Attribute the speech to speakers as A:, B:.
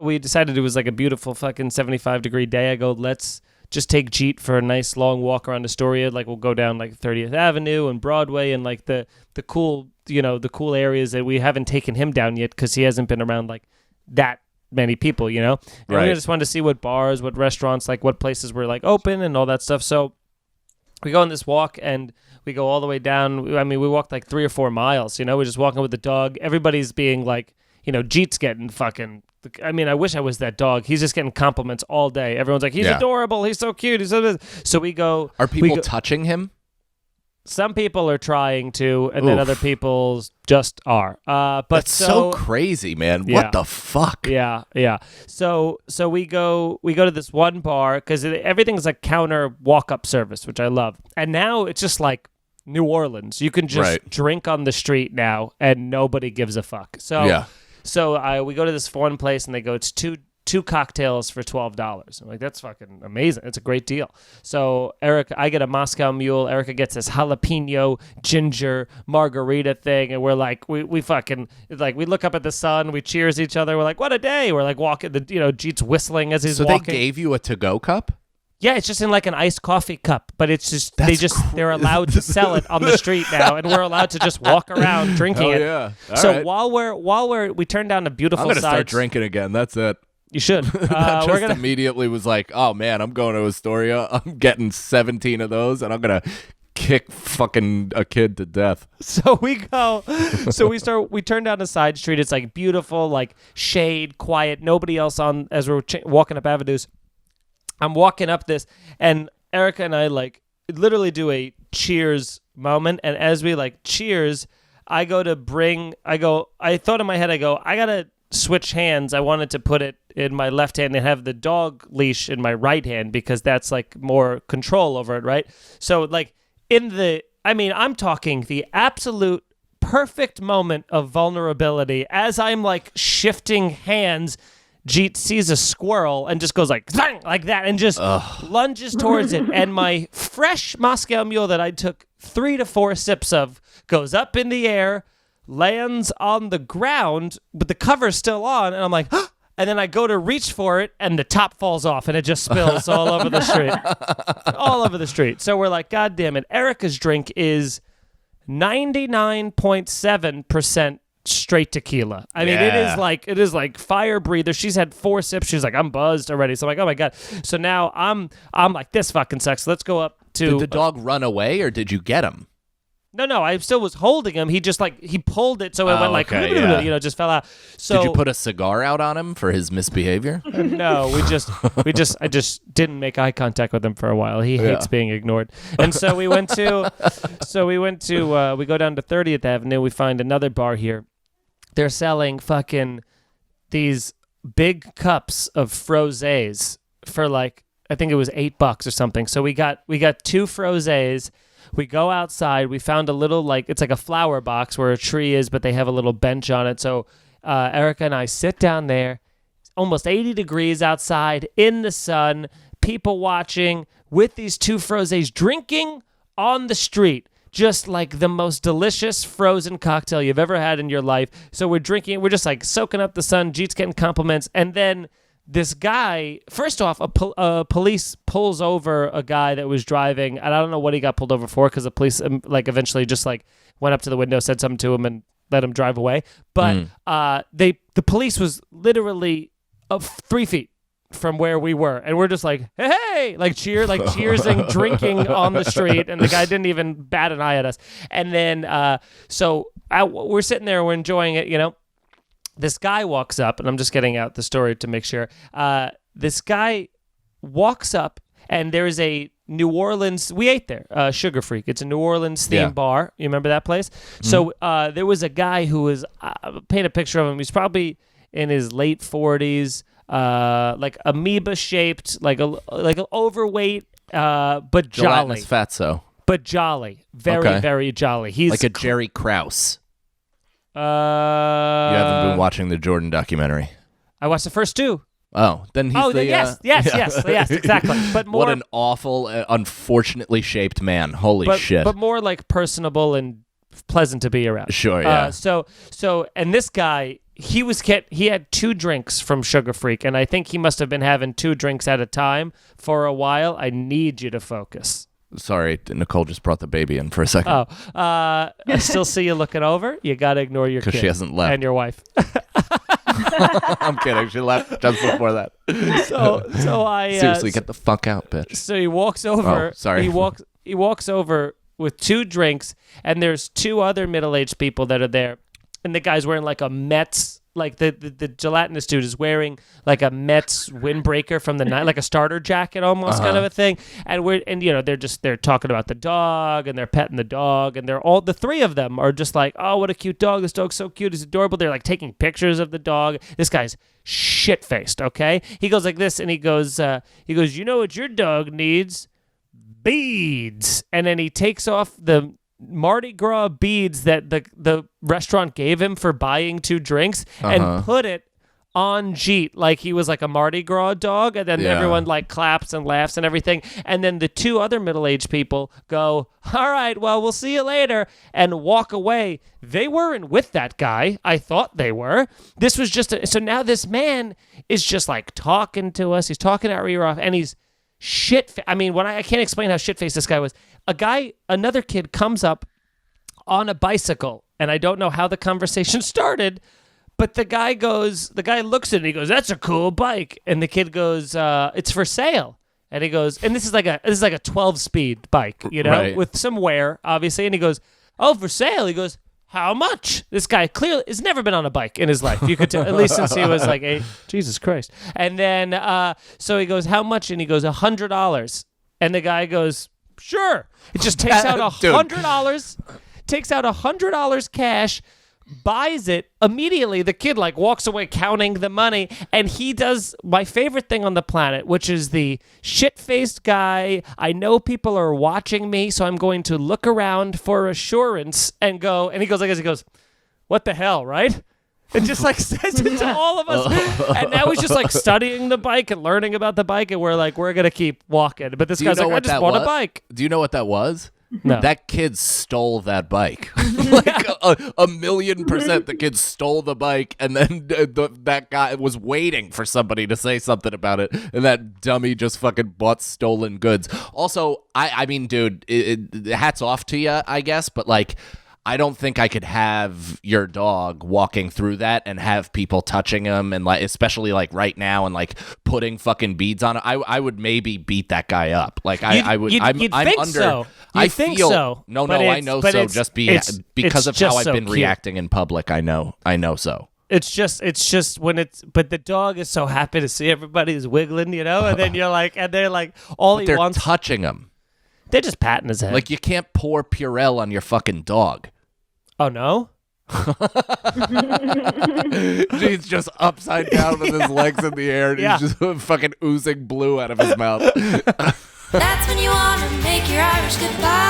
A: we decided it was like a beautiful fucking 75-degree day. I go, let's just take Jeet for a nice long walk around Astoria. Like we'll go down like 30th Avenue and Broadway and like the cool, the cool areas that we haven't taken him down yet because he hasn't been around like that many people, And we just wanted to see what bars, what restaurants, like what places were like open and all that stuff. So we go on this walk and we go all the way down. I mean, we walked like 3 or 4 miles, We're just walking with the dog. Everybody's being like, Jeet's getting fucking, I mean, I wish I was that dog. He's just getting compliments all day. Everyone's like, he's adorable. He's so cute. So we go.
B: Are people touching him?
A: Some people are trying to, and then other people just are. But
B: that's so crazy, man. Yeah. What the fuck?
A: Yeah. So we go to this one bar because everything's like counter walk-up service, which I love. And now it's just like New Orleans. You can just drink on the street now, and nobody gives a fuck. So we go to this one place, and they go, it's two cocktails for $12. I'm like, that's fucking amazing. It's a great deal. So I get a Moscow Mule. Erica gets this jalapeno ginger margarita thing, and we're like, we fucking like we look up at the sun, we cheers each other. We're like, what a day. We're like walking. Jeet's whistling as he's walking.
B: So they gave you a to-go cup?
A: Yeah, it's just in like an iced coffee cup, but it's just they're allowed to sell it on the street now, and we're allowed to just walk around drinking it.
B: Yeah.
A: So right. we turn down a beautiful.
B: I'm gonna start drinking again. That's it.
A: You should.
B: We're gonna immediately was like, oh man, I'm going to Astoria. I'm getting 17 of those, and I'm gonna kick fucking a kid to death.
A: So we go. So we turn down a side street. It's like beautiful, like shade, quiet, nobody else on as we're walking up avenues. I'm walking up this, and Erica and I like literally do a cheers moment. And as we like cheers, I thought in my head, I gotta switch hands. I wanted to put it in my left hand and have the dog leash in my right hand because that's like more control over it, right? So like I'm talking the absolute perfect moment of vulnerability as I'm like shifting hands. Jeet sees a squirrel and just goes like that and just lunges towards it. And my fresh Moscow Mule that I took 3 to 4 sips of goes up in the air, lands on the ground, but the cover's still on. And I'm like, and then I go to reach for it and the top falls off and it just spills all over the street. All over the street. So we're like, God damn it. Erica's drink is 99.7% straight tequila. I mean, it is like fire breather. She's had 4 sips. She's like, I'm buzzed already. So I'm like, oh my God. So now I'm like, this fucking sucks. Let's go up to.
B: Did the dog run away or did you get him?
A: No, I still was holding him. He just like, he pulled it. So it went like, just fell out. So
B: did you put a cigar out on him for his misbehavior?
A: No, I just didn't make eye contact with him for a while. He hates being ignored. And so we go down to 30th Avenue. We find another bar here. They're selling fucking these big cups of frosés for like, I think it was $8 or something. So we got 2 frosés. We go outside. We found a little it's like a flower box where a tree is, but they have a little bench on it. So Erica and I sit down there, almost 80 degrees outside in the sun, people watching with these 2 frosés, drinking on the street. Just like the most delicious frozen cocktail you've ever had in your life. So we're drinking, we're just like soaking up the sun. Jeet's getting compliments. And then this guy, first off, police pulls over a guy that was driving. And I don't know what he got pulled over for because the police eventually just went up to the window, said something to him and let him drive away. But the police was literally 3 feet from where we were, and we're just like, hey, cheersing, drinking on the street, and the guy didn't even bat an eye at us. And then we're sitting there, we're enjoying it, This guy walks up, and I'm just getting out the story to make sure. This guy walks up, and there's a New Orleans, we ate there, Sugar Freak. It's a New Orleans themed bar. You remember that place? Mm-hmm. So there was a guy who was, paint a picture of him. He's probably in his late 40s, like amoeba shaped, like an overweight, but jolly.
B: Gelatinous fatso.
A: But jolly. Very, very jolly. He's
B: like a Jerry Krause. You haven't been watching the Jordan documentary.
A: I watched the first 2.
B: Oh, then he's
A: yes, exactly. But more,
B: what an awful, unfortunately shaped man. Holy shit.
A: But more like personable and pleasant to be around.
B: Sure, yeah.
A: So, and this guy he had 2 drinks from Sugar Freak, and I think he must have been having 2 drinks at a time for a while. I need you to focus.
B: Sorry, Nicole just brought the baby in for a second.
A: Oh, I still see you looking over. You got to ignore your kid.
B: Because she hasn't left.
A: And your wife.
B: I'm kidding. She left just before that.
A: So I
B: Seriously, get the fuck out, bitch.
A: So he walks over.
B: Oh, sorry.
A: He walks over with 2 drinks, and there's 2 other middle-aged people that are there, and the guy's wearing like a Mets. Like the gelatinous dude is wearing like a Mets windbreaker from the night, like a starter jacket almost kind of a thing. And they're talking about the dog and they're petting the dog, and the 3 of them are just like, oh, what a cute dog. This dog's so cute. He's adorable. They're like taking pictures of the dog. This guy's shit-faced, okay? He goes like this, and he goes, you know what your dog needs? Beads. And then he takes off the Mardi Gras beads that the restaurant gave him for buying 2 drinks and put it on Jeet like he was like a Mardi Gras dog, and then everyone like claps and laughs and everything, and then the 2 other middle-aged people go, all right, well, we'll see you later, and walk away. They weren't with that guy. I thought they were. This was just so now this man is just like talking to us. He's talking our ear off, and he's shit. I mean, I can't explain how shit-faced this guy was. Another kid comes up on a bicycle, and I don't know how the conversation started, but the guy looks at it, and he goes, that's a cool bike. And the kid goes, it's for sale. And he goes, and this is like a 12-speed bike,
B: right,
A: with some wear, obviously. And he goes, oh, for sale. He goes, how much? This guy clearly has never been on a bike in his life. You could tell, at least since he was like 8. Jesus Christ. And then, so he goes, how much? And he goes, $100. And the guy goes, sure. It just takes out $100, takes out $100 cash, buys it immediately. The kid like walks away counting the money, and he does my favorite thing on the planet, which is the shit-faced guy. I know people are watching me, so I'm going to look around for assurance and go. And he goes like this. He goes, "What the hell, right?" And just like says it to all of us. And now he's just like studying the bike and learning about the bike, and we're gonna keep walking. But this guy's like, I just bought a bike.
B: Do you know what that was?
A: No.
B: That kid stole that bike. Like a million % the kid stole the bike, and then that guy was waiting for somebody to say something about it, and that dummy just fucking bought stolen goods. Also, I mean, dude, hats off to you, I guess, but like, I don't think I could have your dog walking through that and have people touching him, and like, especially like right now, and like putting fucking beads on it. I would maybe beat that guy up. Like I would. I'm
A: think
B: under.
A: So.
B: I
A: think
B: feel
A: so.
B: No, I know so. Just because of how I've been
A: cute.
B: reacting in public. I know so.
A: It's just but the dog is so happy to see everybody's wiggling, and then you're like, and they're like, all he
B: They're
A: wants.
B: touching him.
A: They're just patting his head.
B: Like, you can't pour Purell on your fucking dog.
A: Oh, no?
B: He's just upside down with his legs in the air, and he's just fucking oozing blue out of his mouth.
C: That's when you want to make your Irish goodbye.